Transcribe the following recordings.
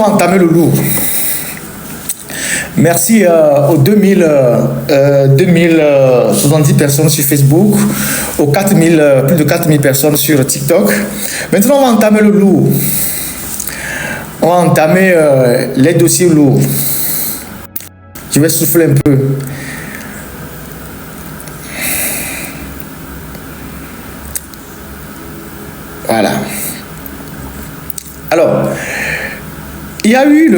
va entamer le lourd. Merci aux 2070 personnes sur Facebook, aux plus de 4000 personnes sur TikTok. Maintenant, on va entamer le lourd. On va entamer les dossiers lourds. Je vais souffler un peu. Voilà. Alors, il y a eu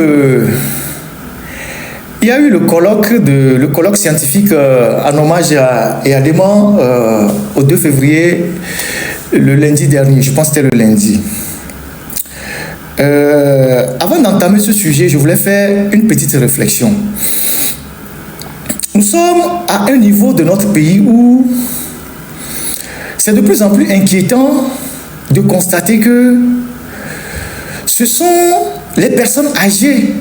le colloque scientifique en hommage à Déman au 2 février, le lundi dernier. Je pense que c'était le lundi. Avant d'entamer ce sujet, je voulais faire une petite réflexion. Nous sommes à un niveau de notre pays où c'est de plus en plus inquiétant de constater que ce sont les personnes âgées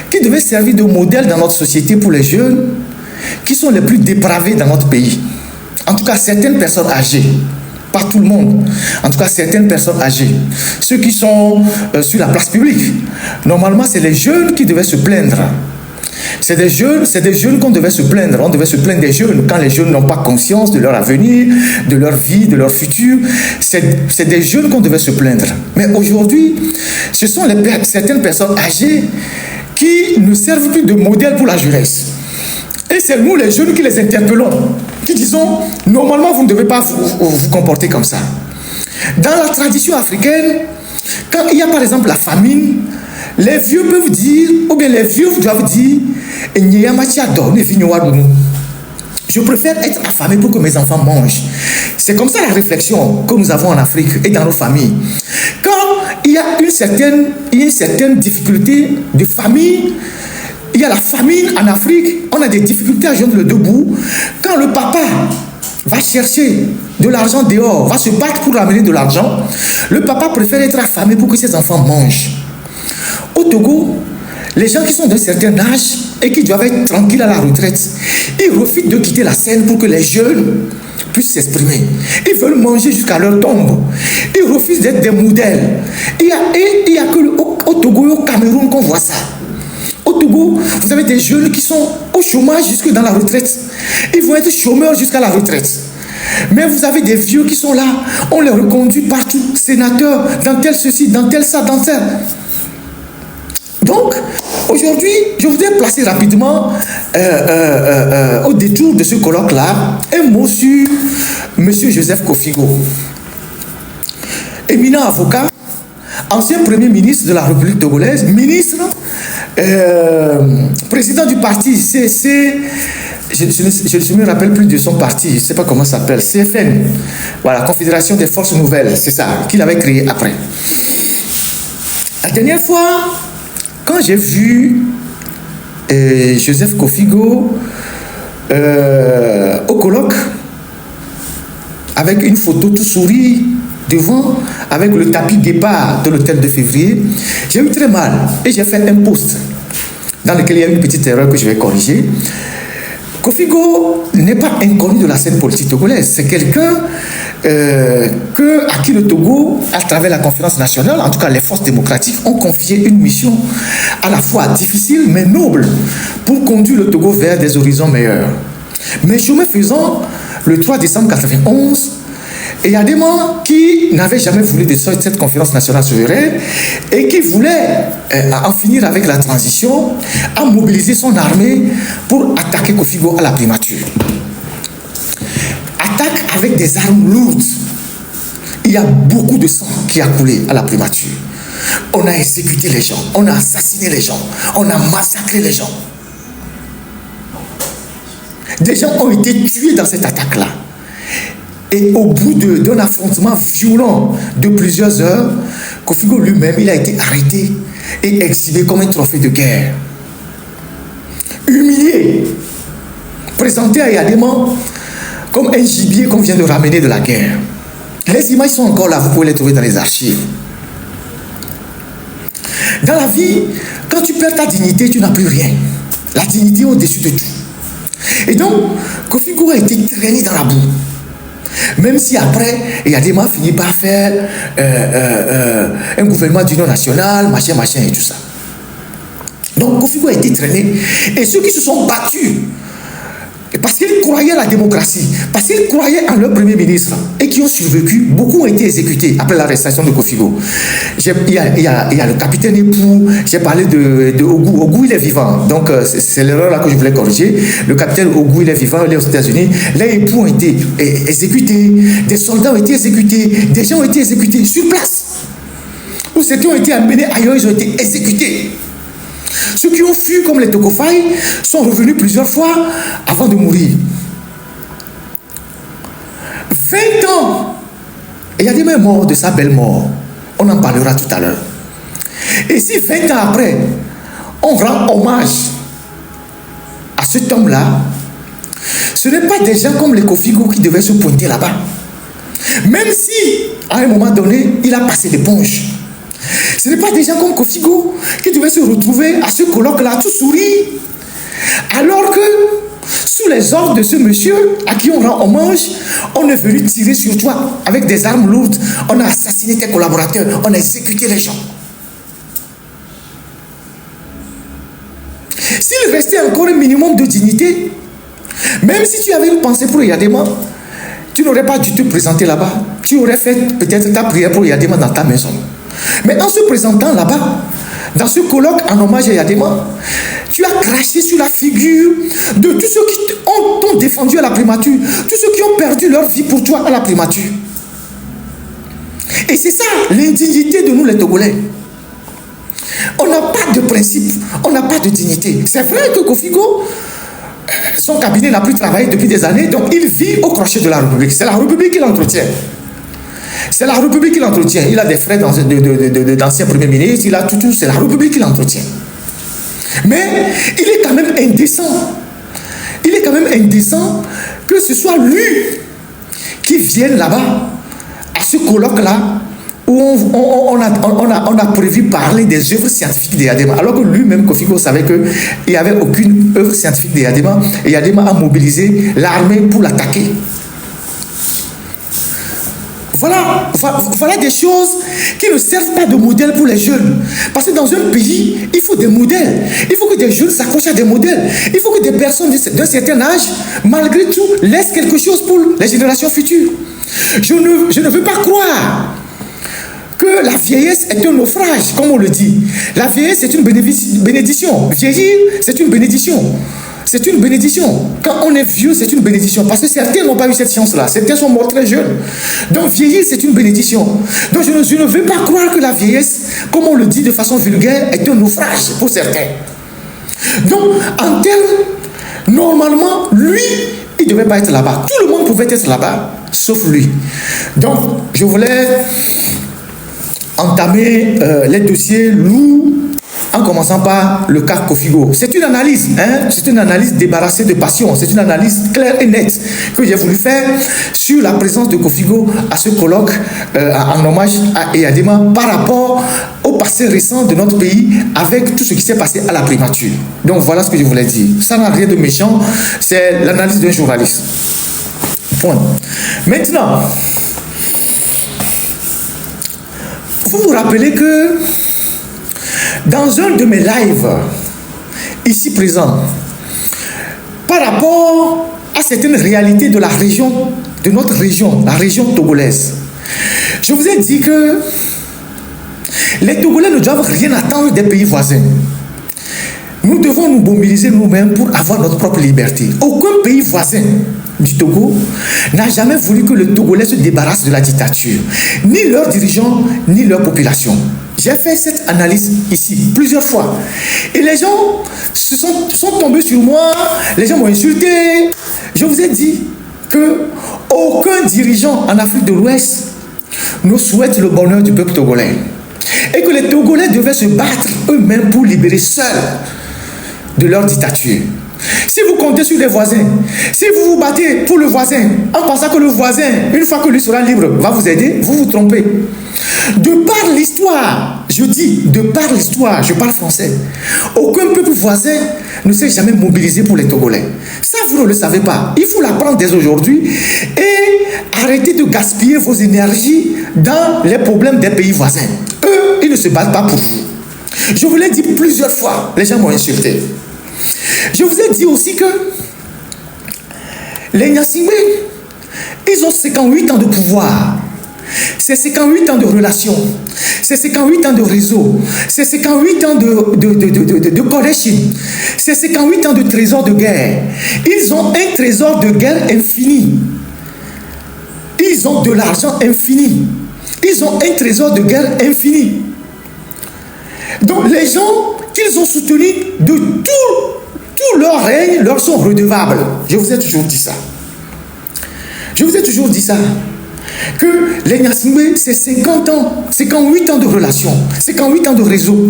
qui devaient servir de modèle dans notre société pour les jeunes qui sont les plus dépravés dans notre pays. En tout cas, certaines personnes âgées. Pas tout le monde. En tout cas, certaines personnes âgées. Ceux qui sont sur la place publique. Normalement, c'est les jeunes qui devaient se plaindre. C'est des jeunes qu'on devait se plaindre. On devait se plaindre des jeunes quand les jeunes n'ont pas conscience de leur avenir, de leur vie, de leur futur. C'est des jeunes qu'on devait se plaindre. Mais aujourd'hui, ce sont certaines personnes âgées qui ne servent plus de modèle pour la jeunesse. Et c'est nous, les jeunes, qui les interpellons, qui disons, normalement, vous ne devez pas vous comporter comme ça. Dans la tradition africaine, quand il y a par exemple la famine, les vieux peuvent dire, ou bien les vieux doivent dire, je préfère être affamé pour que mes enfants mangent. C'est comme ça la réflexion que nous avons en Afrique et dans nos familles. Quand il y a une certaine difficulté de famille, il y a la famine en Afrique, on a des difficultés à joindre le debout. Quand le papa va chercher de l'argent dehors, va se battre pour ramener de l'argent, le papa préfère être affamé pour que ses enfants mangent. Au Togo, les gens qui sont d'un certain âge et qui doivent être tranquilles à la retraite, ils refusent de quitter la scène pour que les jeunes puissent s'exprimer. Ils veulent manger jusqu'à leur tombe. Ils refusent d'être des modèles. Il y a que au Togo et au Cameroun qu'on voit ça. Au Togo, vous avez des jeunes qui sont au chômage jusque dans la retraite. Ils vont être chômeurs jusqu'à la retraite. Mais vous avez des vieux qui sont là. On les reconduit partout. Sénateurs, dans tel ceci, dans tel ça, dans tel. Donc, aujourd'hui, je voudrais placer rapidement, au détour de ce colloque-là, un mot sur M. Joseph Kofigo. Éminent avocat, ancien premier ministre de la République togolaise, ministre, président du parti CC, je ne me rappelle plus de son parti, je ne sais pas comment ça s'appelle, CFN, voilà, Confédération des Forces Nouvelles, c'est ça, qu'il avait créé après. La dernière fois, quand j'ai vu Joseph Kofigo au colloque, avec une photo tout souris devant, avec le tapis départ de l'hôtel de février, j'ai eu très mal et j'ai fait un post dans lequel il y a une petite erreur que je vais corriger. Kofigo n'est pas inconnu de la scène politique togolaise, c'est quelqu'un à qui le Togo, à travers la conférence nationale, en tout cas les forces démocratiques, ont confié une mission à la fois difficile mais noble pour conduire le Togo vers des horizons meilleurs. Mais chemin faisant, le 3 décembre 1991, il y a des gens qui n'avaient jamais voulu de cette conférence nationale souveraine et qui voulaient en finir avec la transition, a mobilisé son armée pour attaquer Kofigo à la primature. Attaque avec des armes lourdes. Il y a beaucoup de sang qui a coulé à la primature. On a exécuté les gens, on a assassiné les gens, on a massacré les gens. Des gens ont été tués dans cette attaque-là. Et au bout d'un affrontement violent de plusieurs heures, Kofigo lui-même, il a été arrêté et exhibé comme un trophée de guerre. Humilié, présenté à Yadéman comme un gibier qu'on vient de ramener de la guerre. Les images sont encore là, vous pouvez les trouver dans les archives. Dans la vie, quand tu perds ta dignité, tu n'as plus rien. La dignité est au-dessus de tout. Et donc, Kofigo a été traîné dans la boue. Même si après, Yadéman finit par faire un gouvernement d'union nationale, machin et tout ça. Donc Kofi Go a été traîné. Et ceux qui se sont battus, parce qu'ils croyaient à la démocratie, parce qu'ils croyaient en leur premier ministre, et qui ont survécu, beaucoup ont été exécutés après l'arrestation de Kofi Go. Il y a le capitaine Epou, j'ai parlé de Ogou. Ogou, il est vivant. Donc c'est l'erreur là que je voulais corriger. Le capitaine Ogou, il est vivant, il est aux États-Unis. Les époux ont été exécutés, des soldats ont été exécutés, des gens ont été exécutés sur place. Ou ceux qui ont été amenés ailleurs, ils ont été exécutés. Ceux qui ont fui, comme les Tokofai, sont revenus plusieurs fois avant de mourir. 20 ans. Et il y a des mêmes morts de sa belle mort. On en parlera tout à l'heure. Et si 20 ans après, on rend hommage à cet homme-là, ce n'est pas des gens comme les Kofi Go qui devaient se pointer là-bas. Même si, à un moment donné, il a passé l'éponge. Ce n'est pas des gens comme Kofi Go qui devaient se retrouver à ce colloque-là, tout sourire. Alors que, sous les ordres de ce monsieur à qui on rend hommage, on est venu tirer sur toi avec des armes lourdes. On a assassiné tes collaborateurs, on a exécuté les gens. S'il restait encore un minimum de dignité, même si tu avais une pensée pour Yadema, tu n'aurais pas dû te présenter là-bas. Tu aurais fait peut-être ta prière pour Yadema dans ta maison. Mais en se présentant là-bas, dans ce colloque en hommage à Yadema, tu as craché sur la figure de tous ceux qui t'ont défendu à la primature, tous ceux qui ont perdu leur vie pour toi à la primature. Et c'est ça l'indignité de nous les Togolais. On n'a pas de principe, on n'a pas de dignité. C'est vrai que Kofi Go, son cabinet n'a plus travaillé depuis des années, donc il vit au crochet de la République. C'est la République qui l'entretient. C'est la République qui l'entretient. Il a des frères d'anciens premiers ministres, il a tout, c'est la République qui l'entretient. Mais il est quand même indécent. Il est quand même indécent que ce soit lui qui vienne là-bas, à ce colloque-là, où on a prévu parler des œuvres scientifiques de Yadema, alors que lui-même, Kofi Go, savait qu'il n'y avait aucune œuvre scientifique de Yadema, et Yadema a mobilisé l'armée pour l'attaquer. Voilà des choses qui ne servent pas de modèle pour les jeunes. Parce que dans un pays, il faut des modèles. Il faut que des jeunes s'accrochent à des modèles. Il faut que des personnes d'un certain âge, malgré tout, laissent quelque chose pour les générations futures. Je ne veux pas croire que la vieillesse est un naufrage, comme on le dit. La vieillesse, c'est une bénédiction. Vieillir, c'est une bénédiction. C'est une bénédiction. Quand on est vieux, c'est une bénédiction. Parce que certains n'ont pas eu cette chance-là. Certains sont morts très jeunes. Donc vieillir, c'est une bénédiction. Donc je ne veux pas croire que la vieillesse, comme on le dit de façon vulgaire, est un naufrage pour certains. Donc, en termes, normalement, lui, il ne devait pas être là-bas. Tout le monde pouvait être là-bas, sauf lui. Donc, je voulais entamer les dossiers lourds en commençant par le cas Kofi Go. C'est une analyse, c'est une analyse débarrassée de passion, c'est une analyse claire et nette que j'ai voulu faire sur la présence de Kofi Go à ce colloque en hommage à Yadema par rapport au passé récent de notre pays avec tout ce qui s'est passé à la primature. Donc voilà ce que je voulais dire. Ça n'a rien de méchant, c'est l'analyse d'un journaliste. Point. Maintenant, vous vous rappelez que dans un de mes lives, ici présent, par rapport à certaines réalités de la région, de notre région, la région togolaise, je vous ai dit que les Togolais ne doivent rien attendre des pays voisins. Nous devons nous mobiliser nous-mêmes pour avoir notre propre liberté. Aucun pays voisin du Togo n'a jamais voulu que le Togolais se débarrasse de la dictature. Ni leurs dirigeants, ni leur population. J'ai fait cette analyse ici plusieurs fois. Et les gens sont tombés sur moi, les gens m'ont insulté. Je vous ai dit que aucun dirigeant en Afrique de l'Ouest ne souhaite le bonheur du peuple togolais. Et que les Togolais devaient se battre eux-mêmes pour libérer seuls de leur dictature. Si vous comptez sur les voisins, si vous vous battez pour le voisin, en pensant que le voisin, une fois que lui sera libre, va vous aider, vous vous trompez. De par l'histoire, je dis, de par l'histoire, je parle français, aucun peuple voisin ne s'est jamais mobilisé pour les Togolais. Ça, vous ne le savez pas. Il faut l'apprendre dès aujourd'hui et arrêter de gaspiller vos énergies dans les problèmes des pays voisins. Eux, ils ne se battent pas pour vous. Je vous l'ai dit plusieurs fois, les gens m'ont insulté. Je vous ai dit aussi que les Gnassingbé, ils ont 58 ans de pouvoir. C'est 58 ans de relations. C'est 58 ans de réseau. C'est 58 ans de connexion. C'est 58 ans de trésor de guerre. Ils ont un trésor de guerre infini. Ils ont de l'argent infini. Ils ont un trésor de guerre infini. Donc les gens qu'ils ont soutenus de tout leur règne leur sont redevables. Je vous ai toujours dit ça. Je vous ai toujours dit ça. Que les Gnassingbé, c'est 50 ans, 58 ans de relation, 58 ans de réseau.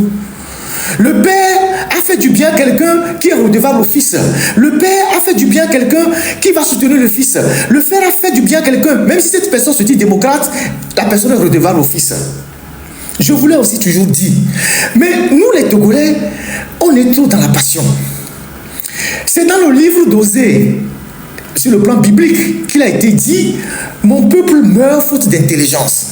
Le père a fait du bien à quelqu'un qui est redevable au fils. Le père a fait du bien à quelqu'un qui va soutenir le fils. Le frère a fait du bien à quelqu'un, même si cette personne se dit démocrate, la personne est redevable au fils. Je vous l'ai aussi toujours dit. Mais nous les Togolais, on est trop dans la passion. C'est dans le livre d'Osée, sur le plan biblique, qu'il a été dit, mon peuple meurt faute d'intelligence.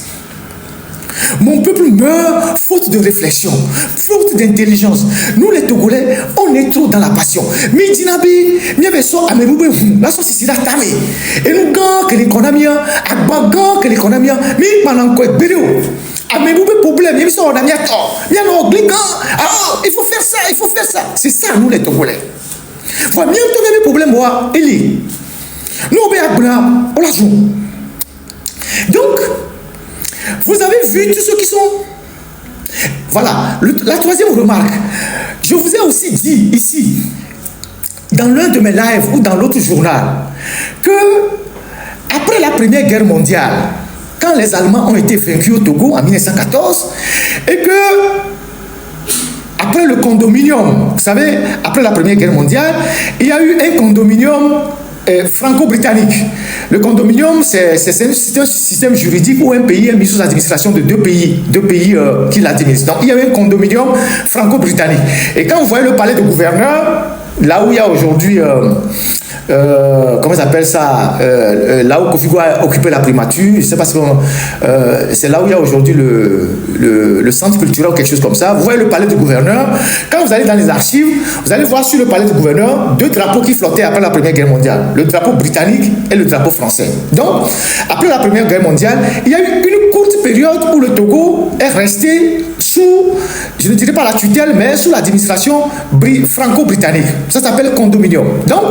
Mon peuple meurt faute de réflexion, faute d'intelligence. Nous les Togolais, on est trop dans la passion. Mais dinabi, mieux so ameroube, la société tamé. Et nous gants que l'économie, agbagan que l'économie, mais pendant quoi béréo. Ameroube problème, il y a un ami à tort. Il y a un obligat. Ah, il faut faire ça, il faut faire ça. C'est ça nous les Togolais. Faut bien trouver les problèmes moi, Eli. Nous on la joue. Donc, vous avez vu tous ceux qui sont. Voilà, la troisième remarque. Je vous ai aussi dit ici, dans l'un de mes lives ou dans l'autre journal, que après la Première Guerre mondiale, quand les Allemands ont été vaincus au Togo en 1914, et que après le condominium, vous savez, après la Première Guerre mondiale, il y a eu un condominium franco-britannique. Le condominium, c'est un système juridique où un pays est mis sous l'administration de deux pays qui l'administrent. Donc, il y avait un condominium franco-britannique. Et quand vous voyez le palais de gouverneur, là où il y a aujourd'hui, comment ça s'appelle ça, là où Kofi a occupé la primature, je ne sais pas si c'est là où il y a aujourd'hui le centre culturel ou quelque chose comme ça. Vous voyez le palais du gouverneur. Quand vous allez dans les archives, vous allez voir sur le palais du gouverneur deux drapeaux qui flottaient après la Première Guerre mondiale. Le drapeau britannique et le drapeau français. Donc, après la Première Guerre mondiale, il y a eu une courte période où le Togo est resté sous, je ne dirais pas la tutelle, mais sous l'administration franco-britannique. Ça s'appelle condominium. Donc,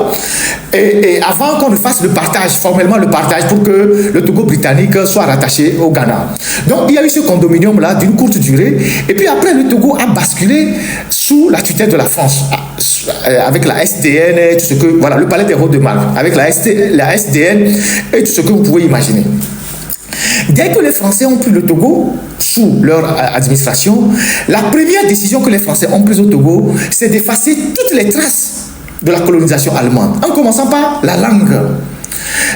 et avant qu'on ne fasse le partage, formellement le partage, pour que le Togo britannique soit rattaché au Ghana. Donc, il y a eu ce condominium-là d'une courte durée. Et puis après, le Togo a basculé sous la tutelle de la France, avec la SDN et tout ce que... Voilà, le palais des Hauts de Marne, avec la SDN et tout ce que vous pouvez imaginer. Dès que les Français ont pris le Togo sous leur administration, la première décision que les Français ont prise au Togo, c'est d'effacer toutes les traces de la colonisation allemande, en commençant par la langue.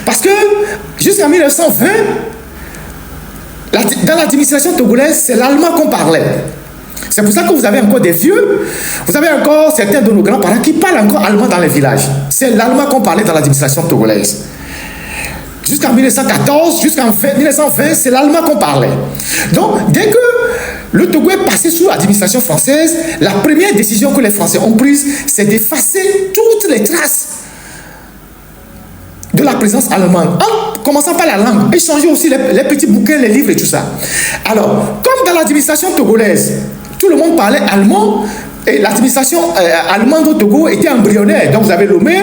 Parce que jusqu'en 1920, dans l'administration togolaise, c'est l'allemand qu'on parlait. C'est pour ça que vous avez encore des vieux, vous avez encore certains de nos grands-parents qui parlent encore allemand dans les villages. C'est l'allemand qu'on parlait dans l'administration togolaise. Jusqu'en 1914, jusqu'en 1920, c'est l'allemand qu'on parlait. Donc, dès que le Togo est passé sous l'administration française, la première décision que les Français ont prise, c'est d'effacer toutes les traces de la présence allemande, en commençant par la langue, et changer aussi les petits bouquins, les livres et tout ça. Alors, comme dans l'administration togolaise, tout le monde parlait allemand, et l'administration allemande au Togo était embryonnaire. Donc vous avez Lomé,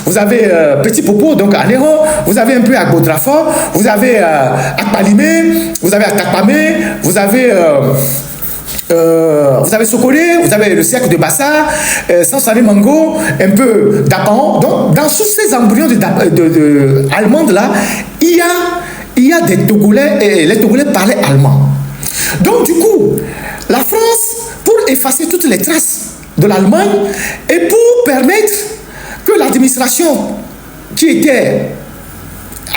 vous avez Petit Popo, donc à Néron, vous avez un peu à Godrafort, vous avez Akpalimé, vous avez Atakpamé, vous avez Sokolé, vous avez le cercle de Bassa, Sansane Mango, un peu d'Apan. Donc dans tous ces embryons allemandes là, il y a des Togolais, et les Togolais parlaient allemand. Donc du coup, la France, pour effacer toutes les traces de l'Allemagne et pour permettre que l'administration qui était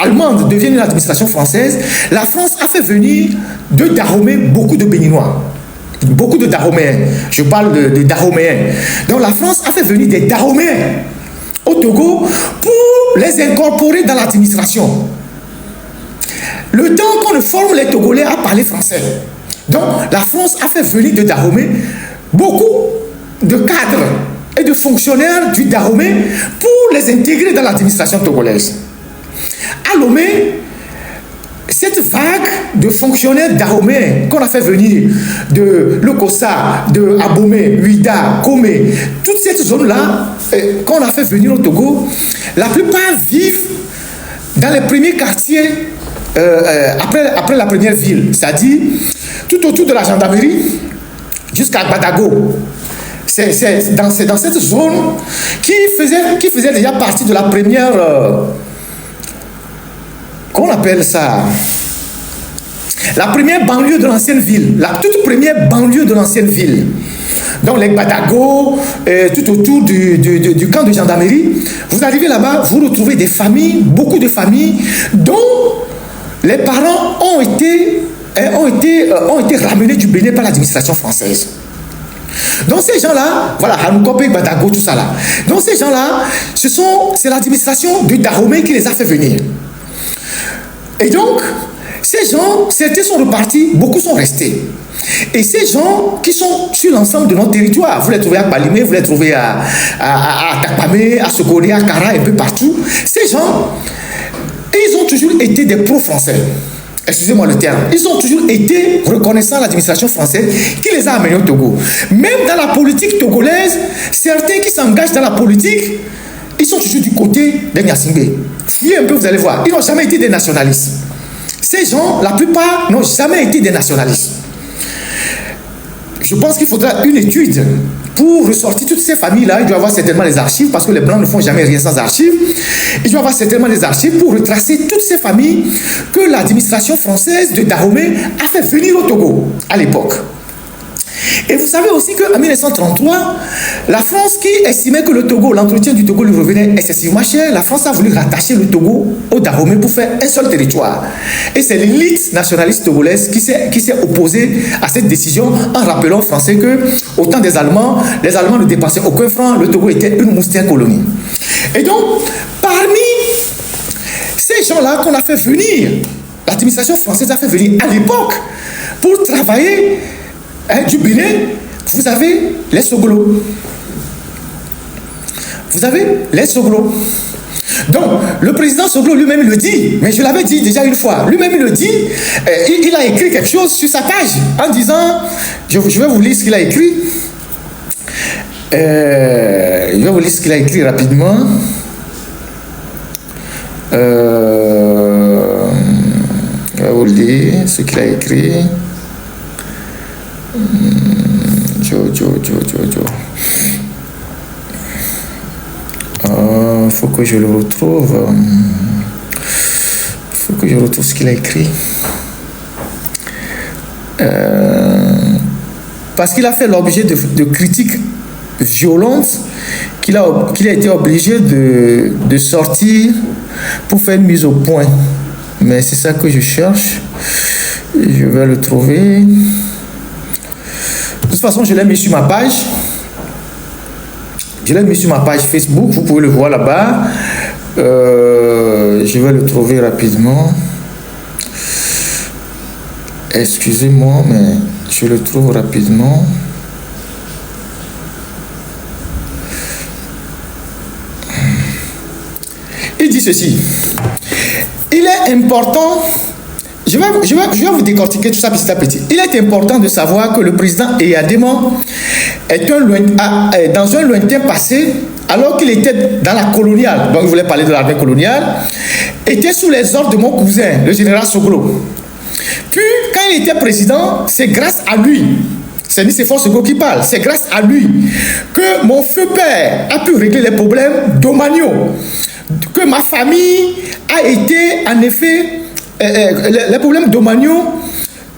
allemande devienne une administration française, la France a fait venir de Dahomey beaucoup de Béninois, beaucoup de Dahoméens. Je parle de Dahoméens. Donc la France a fait venir des Dahoméens au Togo pour les incorporer dans l'administration. Le temps qu'on ne forme les Togolais à parler français. Donc, la France a fait venir de Dahomey beaucoup de cadres et de fonctionnaires du Dahomey pour les intégrer dans l'administration togolaise. À Lomé, cette vague de fonctionnaires Dahomey qu'on a fait venir de Lokossa, de Abomey, Ouida, Komé, toute cette zone-là qu'on a fait venir au Togo, la plupart vivent dans les premiers quartiers après la première ville, c'est-à-dire tout autour de la gendarmerie jusqu'à Badago. C'est dans cette zone qui faisait déjà partie de la première... qu'on appelle ça, la première banlieue de l'ancienne ville, la toute première banlieue de l'ancienne ville. Donc les Badago, tout autour du camp de gendarmerie, vous arrivez là-bas, vous retrouvez des familles, beaucoup de familles, dont les parents ont été ramenés du Bénin par l'administration française. Donc ces gens-là, voilà, Hanoukope, Badago, tout ça là. Donc ces gens-là, c'est l'administration du Dahomey qui les a fait venir. Et donc, ces gens, certains sont repartis, beaucoup sont restés. Et ces gens qui sont sur l'ensemble de notre territoire, vous les trouvez à Balimé, vous les trouvez à Tapamé, à Sokori, à Kara, un peu partout. Ces gens, ils ont toujours été des pro-français. Excusez-moi le terme. Ils ont toujours été reconnaissants à l'administration française qui les a amenés au Togo. Même dans la politique togolaise, certains qui s'engagent dans la politique, ils sont toujours du côté des Gnassingbé. Fuyez un peu, vous allez voir. Ils n'ont jamais été des nationalistes. Ces gens, la plupart, n'ont jamais été des nationalistes. Je pense qu'il faudra une étude pour ressortir toutes ces familles-là. Il doit y avoir certainement les archives, parce que les Blancs ne font jamais rien sans archives. Il doit y avoir certainement les archives pour retracer toutes ces familles que l'administration française de Dahomey a fait venir au Togo à l'époque. Et vous savez aussi qu'en 1933, la France qui estimait que le Togo, l'entretien du Togo lui revenait excessivement cher, la France a voulu rattacher le Togo au Dahomey pour faire un seul territoire. Et c'est l'élite nationaliste togolaise qui s'est opposée à cette décision en rappelant aux Français que, au temps des Allemands, les Allemands ne dépensaient aucun franc, le Togo était une moustière colonie. Et donc, parmi ces gens-là qu'on a fait venir, l'administration française a fait venir à l'époque pour travailler du Bénin, vous avez les Soglo. Vous avez les Soglo. Donc, le président Soglo lui-même le dit, mais je l'avais dit déjà une fois, lui-même il le dit, il a écrit quelque chose sur sa page en disant, je vais vous lire ce qu'il a écrit. Je vais vous lire ce qu'il a écrit rapidement. Je vais vous lire ce qu'il a écrit. Faut que je le retrouve. Faut que je retrouve ce qu'il a écrit. Parce qu'il a fait l'objet de critiques violentes qu'il a été obligé de sortir pour faire une mise au point. Mais c'est ça que je cherche. Je vais le trouver. De toute façon, je l'ai mis sur ma page. Je l'ai mis sur ma page Facebook. Vous pouvez le voir là-bas. Je vais le trouver rapidement. Excusez-moi, mais je le trouve rapidement. Il dit ceci. Il est important... Je vais vous décortiquer tout ça petit à petit. Il est important de savoir que le président Eyadema est dans un lointain passé, alors qu'il était dans la coloniale, donc il voulait parler de l'armée coloniale, était sous les ordres de mon cousin, le général Soglo. Puis, quand il était président, c'est grâce à lui, c'est Nicéphore Soglo qui parle, c'est grâce à lui que mon feu père a pu régler les problèmes d'Omagno, que ma famille a été en effet... les problèmes d'Omagno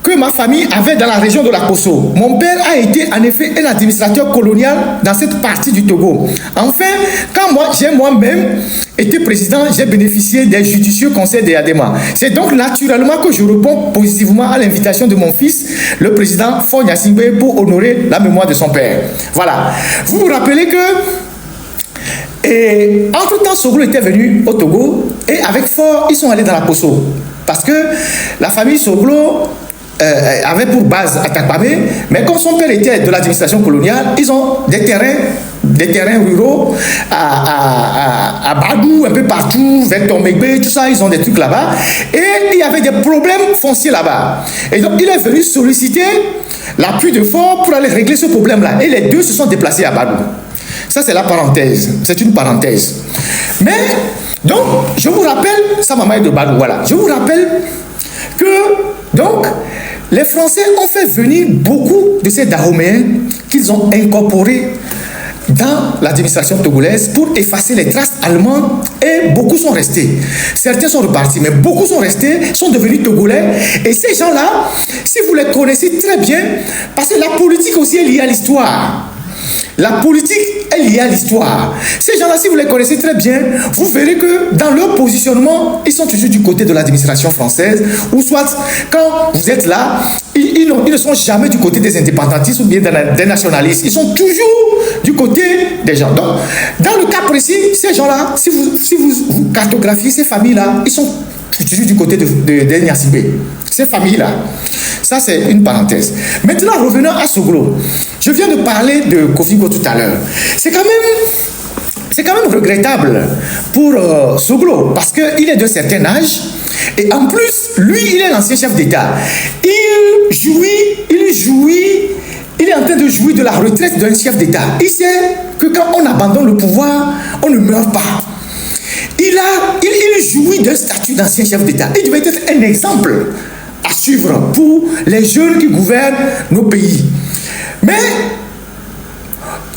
que ma famille avait dans la région de la Kosso. Mon père a été en effet un administrateur colonial dans cette partie du Togo. Enfin, quand j'ai moi-même été président, j'ai bénéficié des judicieux conseils d'Eyadema. C'est donc naturellement que je réponds positivement à l'invitation de mon fils, le président Faure Gnassingbé, pour honorer la mémoire de son père. Voilà. Vous vous rappelez que entre-temps, Soglo était venu au Togo et avec Faure, ils sont allés dans la Kosso. Parce que la famille Soglo avait pour base Atakpamé, mais comme son père était de l'administration coloniale, ils ont des terrains ruraux à Badou, un peu partout, vers Tomegbe, tout ça, ils ont des trucs là-bas. Et il y avait des problèmes fonciers là-bas. Et donc, il est venu solliciter l'appui de fonds pour aller régler ce problème-là. Et les deux se sont déplacés à Badou. Ça, c'est la parenthèse. C'est une parenthèse. Mais, donc, je vous rappelle, ça m'a de Badou, voilà. Je vous rappelle que, donc, les Français ont fait venir beaucoup de ces Dahoméens qu'ils ont incorporés dans l'administration togolaise pour effacer les traces allemandes, et beaucoup sont restés. Certains sont repartis, mais beaucoup sont restés, sont devenus togolais. Et ces gens-là, si vous les connaissez très bien, parce que la politique aussi est liée à l'histoire. La politique est liée à l'histoire. Ces gens-là, si vous les connaissez très bien, vous verrez que dans leur positionnement, ils sont toujours du côté de l'administration française, ou soit, quand vous êtes là, ils ne sont jamais du côté des indépendantistes ou bien des nationalistes. Ils sont toujours du côté des gens. Donc, dans le cas précis, ces gens-là, si vous cartographiez ces familles-là, ils sont toujours du côté des Niassibé. Ces familles-là. Ça, c'est une parenthèse. Maintenant, revenons à Soglo. Je viens de parler de Kofigo tout à l'heure. C'est quand même regrettable pour Soglo, parce qu'il est de certain âge, et en plus, lui, il est l'ancien chef d'État. Il est en train de jouir de la retraite d'un chef d'État. Il sait que quand on abandonne le pouvoir, on ne meurt pas. Il jouit d'un statut d'ancien chef d'État. Il devait être un exemple à suivre pour les jeunes qui gouvernent nos pays. Mais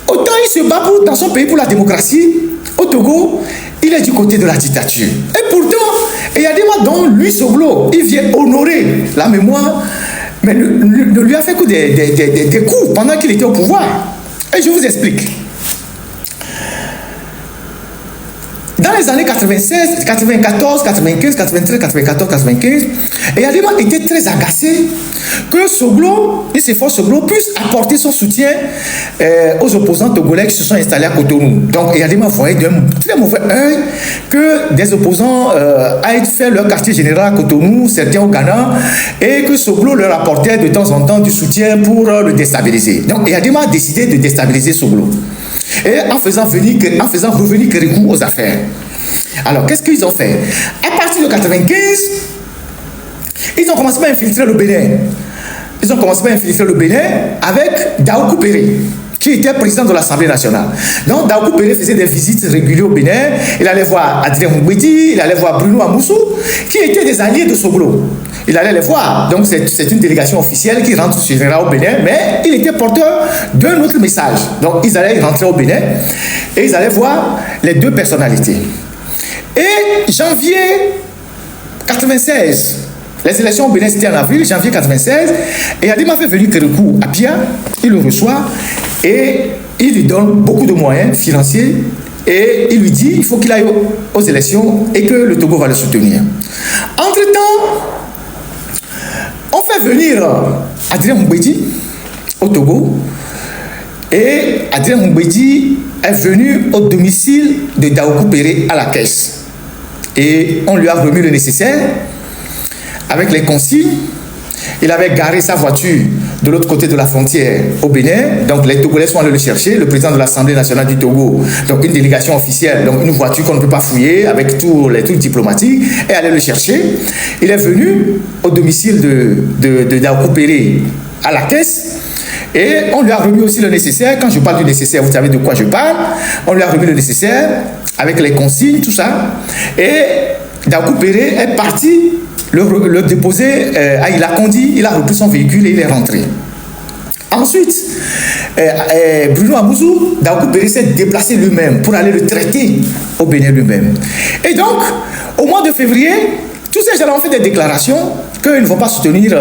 autant il se bat dans son pays pour la démocratie, au Togo, il est du côté de la dictature. Et pourtant, il y a des mois dont lui, Soglo, il vient honorer la mémoire, mais ne lui a fait que des coups pendant qu'il était au pouvoir. Et je vous explique. Dans les années 96, 94, 95, 93, 94, 95, Eyadema était très agacé que Soglo, et ses forces Soglo, puissent apporter son soutien aux opposants togolais qui se sont installés à Cotonou. Donc Eyadema voyait d'un très mauvais œil que des opposants aillent faire leur quartier général à Cotonou, certains au Ghana, et que Soglo leur apportait de temps en temps du soutien pour le déstabiliser. Donc Eyadema a décidé de déstabiliser Soglo. Et en faisant revenir Kérékou aux affaires. Alors, qu'est-ce qu'ils ont fait? À partir de 95, ils ont commencé à infiltrer le Bénin. Ils ont commencé à infiltrer le Bénin avec Daoukou Péré, qui était président de l'Assemblée nationale. Donc, Daoukou Péré faisait des visites régulières au Bénin. Il allait voir Adrien Mougbedi, il allait voir Bruno Amoussou, qui étaient des alliés de Soglo. Il allait les voir. Donc, c'est une délégation officielle qui rentre au Bénin, mais il était porteur d'un autre message. Donc, ils allaient rentrer au Bénin et ils allaient voir les deux personnalités. Et janvier 96, les élections au Bénin, c'était en avril, janvier 96, et Adima fait venir Kérékou à Pia, il le reçoit et il lui donne beaucoup de moyens financiers et il lui dit il faut qu'il aille aux élections et que le Togo va le soutenir. Entre-temps, on fait venir Adrien Mougbedi au Togo et Adrien Mougbedi est venu au domicile de Daoukou Péré à la caisse. Et on lui a remis le nécessaire avec les consignes. Il avait garé sa voiture de l'autre côté de la frontière au Bénin. Donc les Togolais sont allés le chercher. Le président de l'Assemblée nationale du Togo, donc une délégation officielle, donc une voiture qu'on ne peut pas fouiller avec tous les trucs diplomatiques, est allé le chercher. Il est venu au domicile de Daoukou Péré à la caisse. Et on lui a remis aussi le nécessaire. Quand je parle du nécessaire, vous savez de quoi je parle. On lui a remis le nécessaire avec les consignes, tout ça. Et Daoukou Péré est parti le déposer à Ilakondi. Il a repris son véhicule et il est rentré. Ensuite, Bruno Amoussou, Daoukou Péré s'est déplacé lui-même pour aller le traiter au Bénin lui-même. Et donc, au mois de février, tous ces gens ont fait des déclarations qu'ils ne vont pas soutenir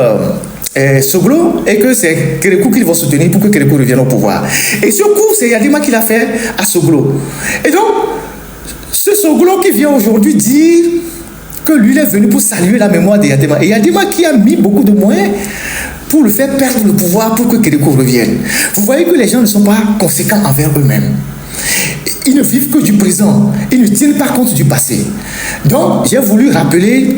Soglo et que c'est Kérékou qu'ils vont soutenir pour que Kérékou revienne au pouvoir. Et ce coup, c'est Yadima qui l'a fait à Soglo. Et donc, ce Soglo qui vient aujourd'hui dire que lui il est venu pour saluer la mémoire de Yadima. Et Yadima qui a mis beaucoup de moyens pour le faire perdre le pouvoir pour que Kérékou revienne. Vous voyez que les gens ne sont pas conséquents envers eux-mêmes. Ils ne vivent que du présent. Ils ne tiennent pas compte du passé. Donc, j'ai voulu rappeler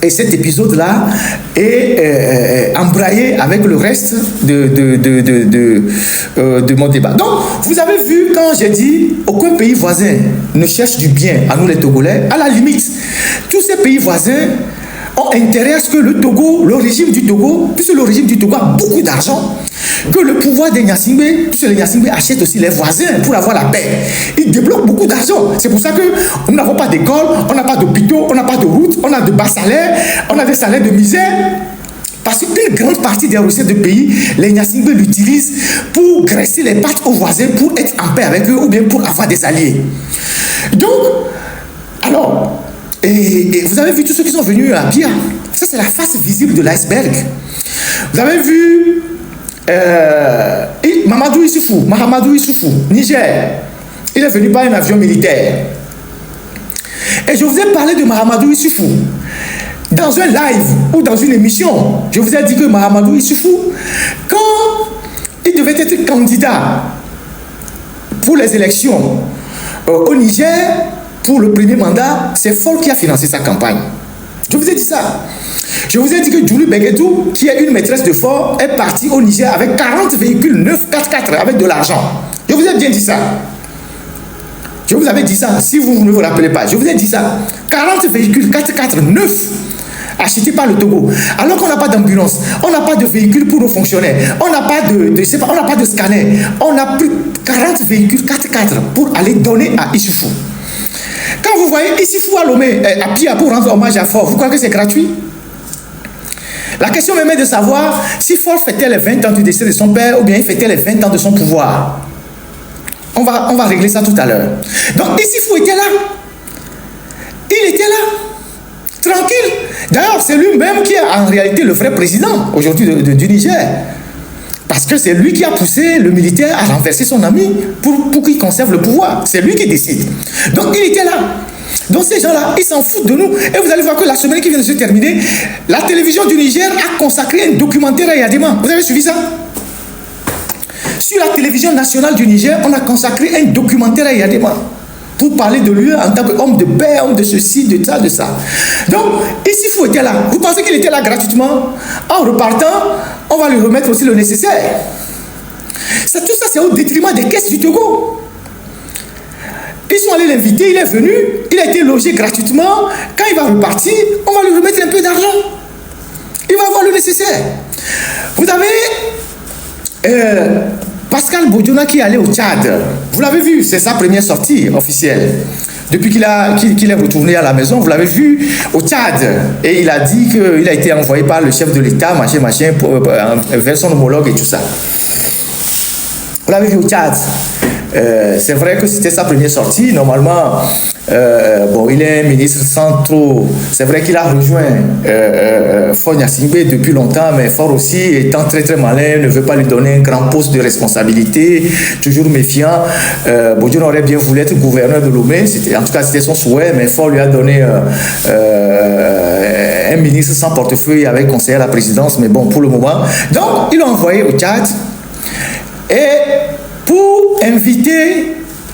Et cet épisode-là est embrayé avec le reste de mon débat. Donc, vous avez vu quand j'ai dit aucun pays voisin ne cherche du bien à nous les Togolais. À la limite, tous ces pays voisins ont intérêt à ce que le Togo, le régime du Togo, puisque le régime du Togo a beaucoup d'argent, que le pouvoir des Gnassingbé, puisque les Gnassingbé achètent aussi les voisins pour avoir la paix. Ils débloquent beaucoup d'argent. C'est pour ça que nous n'avons pas d'école, on n'a pas d'hôpitaux, on n'a pas de routes, on a de bas salaires, on a des salaires de misère. Parce qu'une grande partie des recettes du pays, les Gnassingbé l'utilisent pour graisser les pattes aux voisins, pour être en paix avec eux ou bien pour avoir des alliés. Donc, alors, et vous avez vu tous ceux qui sont venus à Bia. Ça, c'est la face visible de l'iceberg. Vous avez vu Mahamadou Issoufou, Niger. Il est venu par un avion militaire. Et je vous ai parlé de Mahamadou Issoufou. Dans un live ou dans une émission, je vous ai dit que Mahamadou Issoufou, quand il devait être candidat pour les élections au Niger, pour le premier mandat, c'est Fol qui a financé sa campagne. Je vous ai dit ça. Je vous ai dit que Julie Beguetou, qui est une maîtresse de Ford, est partie au Niger avec 40 véhicules 9 4x4 avec de l'argent. Je vous ai bien dit ça. Je vous avais dit ça, si vous ne vous rappelez pas. Je vous ai dit ça. 40 véhicules 4x4 neufs achetés par le Togo. Alors qu'on n'a pas d'ambulance, on n'a pas de véhicules pour nos fonctionnaires, on n'a pas on n'a pas de scanner. On a pris 40 véhicules 4x4 pour aller donner à Issoufou. Quand vous voyez Issoufou à Lomé, à Pia pour rendre hommage à Ford, vous croyez que c'est gratuit? La question même est de savoir si Ford fêtait les 20 ans du décès de son père ou bien il fêtait les 20 ans de son pouvoir. On va régler ça tout à l'heure. Donc Issoufou était là. Il était là. Tranquille. D'ailleurs, c'est lui-même qui est en réalité le vrai président aujourd'hui du Niger. Parce que c'est lui qui a poussé le militaire à renverser son ami pour qu'il conserve le pouvoir. C'est lui qui décide. Donc il était là. Donc ces gens-là, ils s'en foutent de nous. Et vous allez voir que la semaine qui vient de se terminer, la télévision du Niger a consacré un documentaire à Yadema. Vous avez suivi ça? Sur la télévision nationale du Niger, on a consacré un documentaire à Yadema pour parler de lui en tant qu'homme de paix, homme de ceci, de ça, de ça. Donc, Issoufou était là. Vous pensez qu'il était là gratuitement? En repartant, on va lui remettre aussi le nécessaire. Tout ça, c'est au détriment des caisses du Togo. Ils sont allés l'inviter, il est venu, il a été logé gratuitement. Quand il va repartir, on va lui remettre un peu d'argent. Il va avoir le nécessaire. Vous avez Pascal Bodiona qui est allé au Tchad. Vous l'avez vu, c'est sa première sortie officielle. Depuis qu'il est retourné à la maison, vous l'avez vu au Tchad. Et il a dit qu'il a été envoyé par le chef de l'État, machin, vers son homologue et tout ça. Vous l'avez vu au Tchad. C'est vrai que c'était sa première sortie. Normalement, bon, il est ministre sans trop. C'est vrai qu'il a rejoint Ford Gnassingbé depuis longtemps, mais Ford aussi, étant très très malin, ne veut pas lui donner un grand poste de responsabilité, toujours méfiant. Bodion aurait bien voulu être gouverneur de Lomé, en tout cas c'était son souhait, mais Ford lui a donné un ministre sans portefeuille avec conseiller à la présidence, mais bon, pour le moment. Donc, ils l'ont envoyé au Tchad. Et pour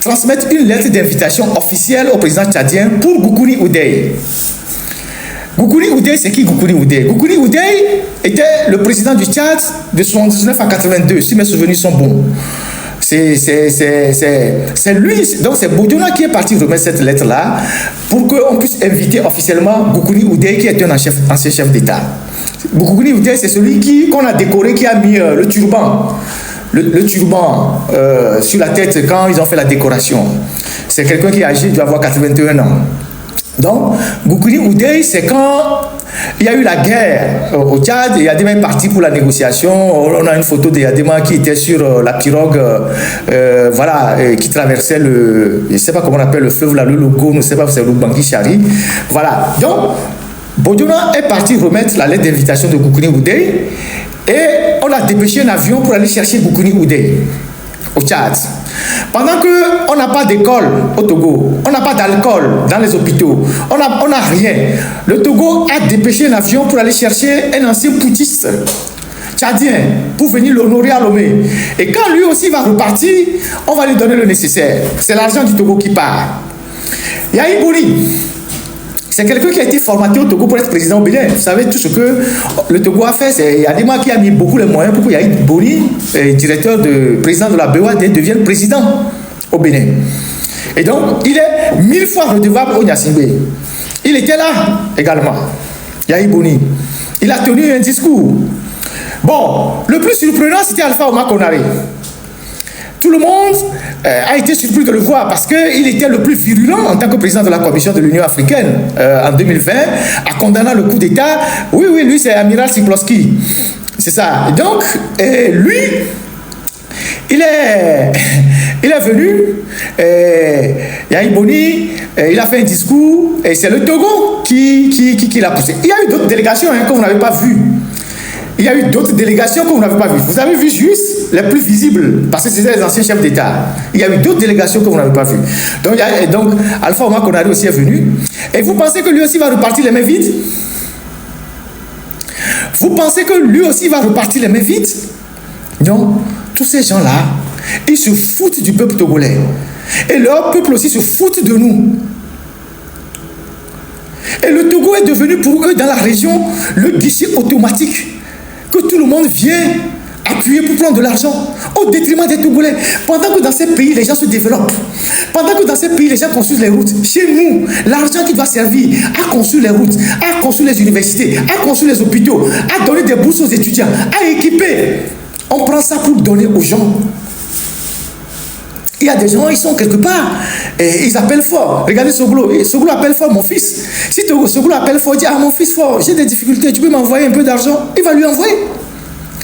transmettre une lettre d'invitation officielle au président tchadien pour Goukouni Oudeye. Goukouni Oudeye, c'est qui Goukouni Oudeye? Goukouni Oudeye était le président du Tchad de 1979 à 82, si mes souvenirs sont bons. C'est lui, donc c'est Bodiona qui est parti remettre cette lettre-là pour qu'on puisse inviter officiellement Goukouni Oudeye, qui est un ancien chef d'État. Goukouni Oudeye, c'est celui qu'on a décoré, qui a mis le turban. Le turban sur la tête quand ils ont fait la décoration. C'est quelqu'un qui est âgé, il doit avoir 81 ans. Donc, Goukouni Oudeye, c'est quand il y a eu la guerre au Tchad, et Yadema est parti pour la négociation. On a une photo de Yadema qui était sur la pirogue, voilà, qui traversait je ne sais pas comment on appelle le fleuve, là, le Logo, je ne sais pas, c'est le Bangui Chari. Voilà. Donc, Bodiona est parti remettre la lettre d'invitation de Goukouni Oudeye. Et on a dépêché un avion pour aller chercher Goukouni Oudeye au Tchad. Pendant qu'on n'a pas d'école au Togo, on n'a pas d'alcool dans les hôpitaux, on n'a rien. Le Togo a dépêché un avion pour aller chercher un ancien putschiste tchadien pour venir l'honorer à Lomé. Et quand lui aussi va repartir, on va lui donner le nécessaire. C'est l'argent du Togo qui part. Yahi Boni, C'est quelqu'un qui a été formaté au Togo pour être président au Bénin. Vous savez tout ce que le Togo a fait. C'est Yadima qui a mis beaucoup les moyens pour que Yaïd Boni, directeur de président de la BOAD, devienne président au Bénin. Et donc, il est 1000 fois redevable au Gnassingbé. Il était là également, Yaïd Boni. Il a tenu un discours. Bon, le plus surprenant, c'était Alpha Ouma Konaré. Tout le monde a été surpris de le voir parce qu'il était le plus virulent en tant que président de la Commission de l'Union africaine en 2020, à condamner le coup d'État. Oui, lui, c'est Amiral Sikloski. C'est ça. Et donc, lui, il est venu, Yaïd Boni, il a fait un discours, et c'est le Togo qui l'a poussé. Il y a eu d'autres délégations que vous n'avez pas vues. Il y a eu d'autres délégations que vous n'avez pas vues. Vous avez vu juste les plus visibles, parce que c'était les anciens chefs d'État. Il y a eu d'autres délégations que vous n'avez pas vues. Donc, Alpha Ouma Konaré aussi est venu. Et vous pensez que lui aussi va repartir les mains vides? Vous pensez que lui aussi va repartir les mains vides? Non. Tous ces gens-là, ils se foutent du peuple togolais. Et leur peuple aussi se fout de nous. Et le Togo est devenu pour eux dans la région le guichet automatique que tout le monde vient appuyer pour prendre de l'argent au détriment des Togolais. Pendant que dans ces pays, les gens se développent. Pendant que dans ces pays, les gens construisent les routes. Chez nous, l'argent qui doit servir à construire les routes, à construire les universités, à construire les hôpitaux, à donner des bourses aux étudiants, à équiper, on prend ça pour donner aux gens. Il y a des gens, ils sont quelque part, et ils appellent fort. Regardez Soglo, Soglo appelle fort mon fils. Si Soglo appelle fort, il dit, ah mon fils fort, j'ai des difficultés, tu peux m'envoyer un peu d'argent? Il va lui envoyer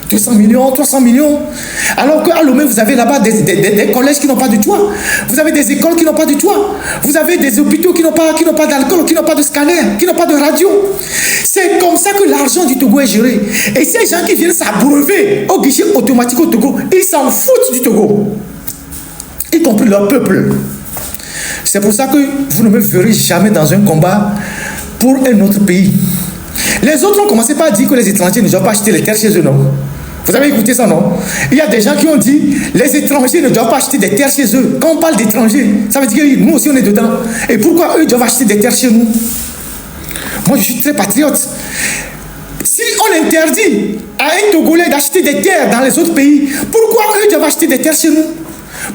200 millions, 300 millions. Alors qu'à Lomé, vous avez là-bas des collèges qui n'ont pas de toit. Vous avez des écoles qui n'ont pas de toit. Vous avez des hôpitaux qui n'ont pas d'alcool, qui n'ont pas de scanner, qui n'ont pas de radio. C'est comme ça que l'argent du Togo est géré. Et ces gens qui viennent s'abreuver au guichet automatique au Togo, ils s'en foutent du Togo, y compris leur peuple. C'est pour ça que vous ne me verrez jamais dans un combat pour un autre pays. Les autres ont commencé par dire que les étrangers ne doivent pas acheter les terres chez eux, non? Vous avez écouté ça, non? Il y a des gens qui ont dit les étrangers ne doivent pas acheter des terres chez eux. Quand on parle d'étrangers, ça veut dire que nous aussi on est dedans. Et pourquoi eux doivent acheter des terres chez nous? Moi je suis très patriote. Si on interdit à un Togolais d'acheter des terres dans les autres pays, pourquoi eux doivent acheter des terres chez nous?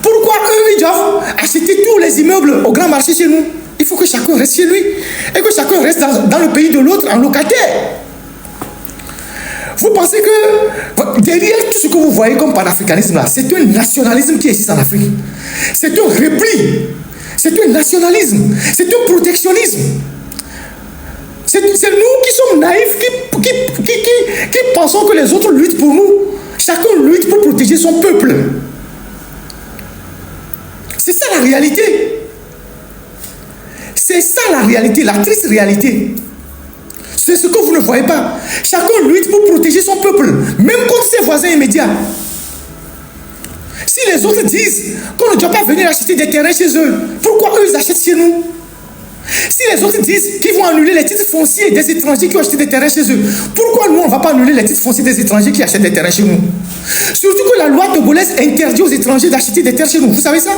Pourquoi eux ils doivent acheter tous les immeubles au grand marché chez nous? Il faut que chacun reste chez lui et que chacun reste dans le pays de l'autre en locataire. Vous pensez que derrière tout ce que vous voyez comme panafricanisme là, c'est un nationalisme qui existe en Afrique. C'est un repli. C'est un nationalisme. C'est un protectionnisme. C'est nous qui sommes naïfs, qui pensons que les autres luttent pour nous. Chacun lutte pour protéger son peuple. C'est ça la réalité. C'est ça la réalité, la triste réalité. C'est ce que vous ne voyez pas. Chacun lutte pour protéger son peuple, même contre ses voisins immédiats. Si les autres disent qu'on ne doit pas venir acheter des terrains chez eux, pourquoi eux ils achètent chez nous? Si les autres disent qu'ils vont annuler les titres fonciers des étrangers qui ont acheté des terrains chez eux, pourquoi nous on ne va pas annuler les titres fonciers des étrangers qui achètent des terrains chez nous? Surtout que la loi togolaise interdit aux étrangers d'acheter des terres chez nous. Vous savez ça?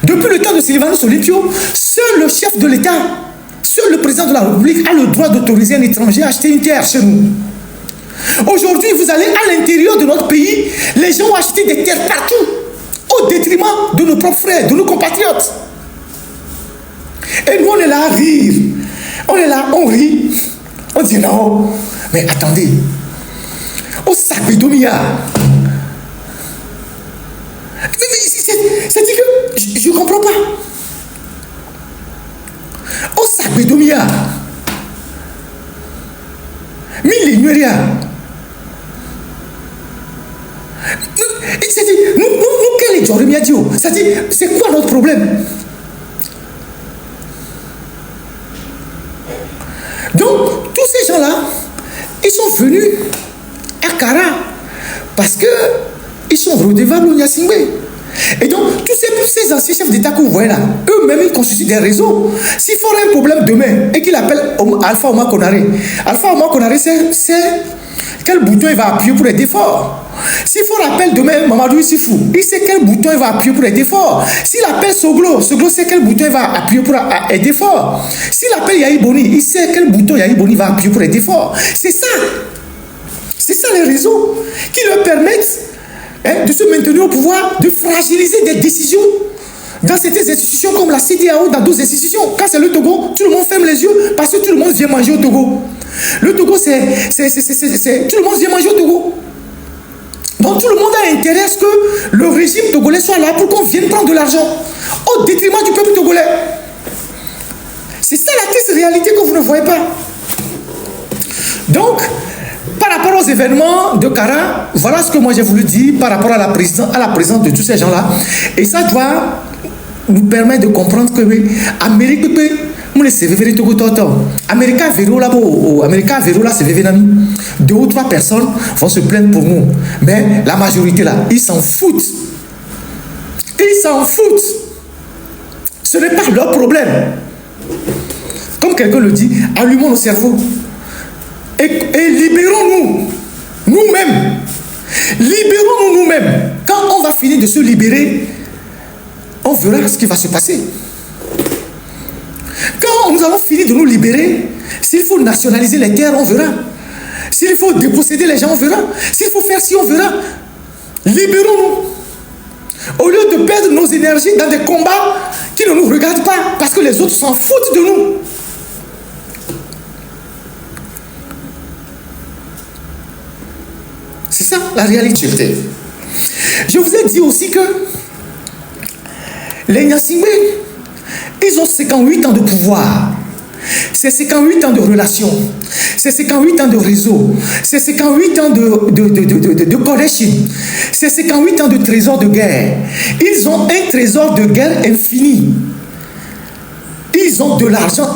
Depuis le temps de Sylvanus Olympio, seul le chef de l'État, seul le président de la République a le droit d'autoriser un étranger à acheter une terre chez nous. Aujourd'hui, vous allez à l'intérieur de notre pays, les gens ont acheté des terres partout, au détriment de nos propres frères, de nos compatriotes. Et nous, on est là à rire. On est là, on rit. On dit non, mais attendez. Au Sabidomia. C'est-à-dire que je ne comprends pas. Au Sabidomia. Millénaire. C'est-à-dire, nous, quel est Joremia Dio? C'est-à-dire, c'est quoi notre problème? Donc, tous ces gens-là, ils sont venus à Kara parce qu'ils sont redevables au Gnassingbé. Et donc, tous ces anciens chefs d'État que vous voyez là, eux-mêmes, ils constituent des réseaux. S'il faut un problème demain et qu'il appelle Alpha Oumar Konaré, Alpha Oumar Konaré, c'est quel bouton il va appuyer pour aider fort. S'il faut rappeler demain Mamadou Issifou, il sait quel bouton il va appuyer pour aider fort. S'il appelle Soglo, Soglo sait quel bouton il va appuyer pour aider fort. S'il appelle Yahi Boni, il sait quel bouton Yahi Boni va appuyer pour aider fort. C'est ça. C'est ça les réseaux qui leur permettent de se maintenir au pouvoir, de fragiliser des décisions dans certaines institutions comme la CEDEAO, dans d'autres institutions. Quand c'est le Togo, tout le monde ferme les yeux parce que tout le monde vient manger au Togo. Le Togo, tout le monde vient manger au Togo. Donc tout le monde a intérêt à ce que le régime togolais soit là pour qu'on vienne prendre de l'argent au détriment du peuple togolais. C'est ça la triste réalité que vous ne voyez pas. Donc, par rapport aux événements de Kara, voilà ce que moi j'ai voulu dire par rapport à la présence de tous ces gens-là. Et ça doit nous permettre de comprendre que oui, Amérique peut Américain Véro là, c'est Vévénami. 2 ou 3 personnes vont se plaindre pour nous. Mais la majorité là, ils s'en foutent. Ils s'en foutent. Ce n'est pas leur problème. Comme quelqu'un le dit, allumons nos cerveaux. Et libérons-nous. Nous-mêmes. Libérons-nous nous-mêmes. Quand on va finir de se libérer, on verra ce qui va se passer. Quand nous allons finir de nous libérer, s'il faut nationaliser les terres, on verra. S'il faut déposséder les gens, on verra. S'il faut faire ci, on verra. Libérons-nous. Au lieu de perdre nos énergies dans des combats qui ne nous regardent pas, parce que les autres s'en foutent de nous. C'est ça la réalité. Je vous ai dit aussi que les Nyasingbe, ils ont 58 ans de pouvoir. C'est 58 ans de relations. C'est 58 ans de réseau. C'est 58 ans de connexion. C'est 58 ans de trésor de guerre. Ils ont un trésor de guerre infini. Ils ont de l'argent